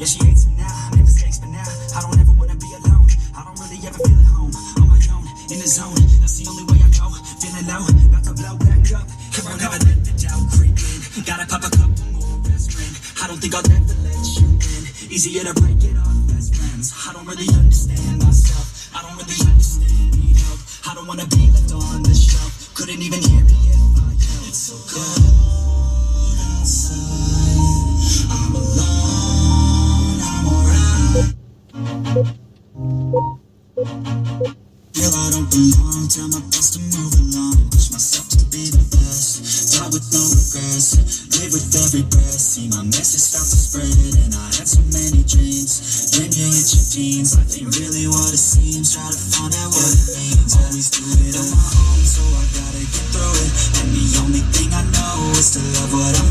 Yeah, she hates me now, I made mistakes, but now I don't ever wanna be alone. I don't really ever feel at home, on my own, in the zone. That's the only way I go, feeling low, about to blow back up. Here I never let the doubt creep in. Gotta pop a couple more aspirin. I don't think I'll ever let you in. Easier to break it off best friends. I don't really understand myself. I don't really understand, need help. I don't wanna be left on the shelf. Couldn't even hear me if I yelled. It's so cold outside. I'm alone, I'm alright. Feel I don't belong, tell my thoughts to move along. Push myself to be the best, die with no regrets. Live with every breath, see my message start to spread. And I had so many dreams, when you hit your teens. Life ain't really what it seems, try to find out what it means. Always do it on my own, so I gotta get through it. And the only thing I know is to love what I'm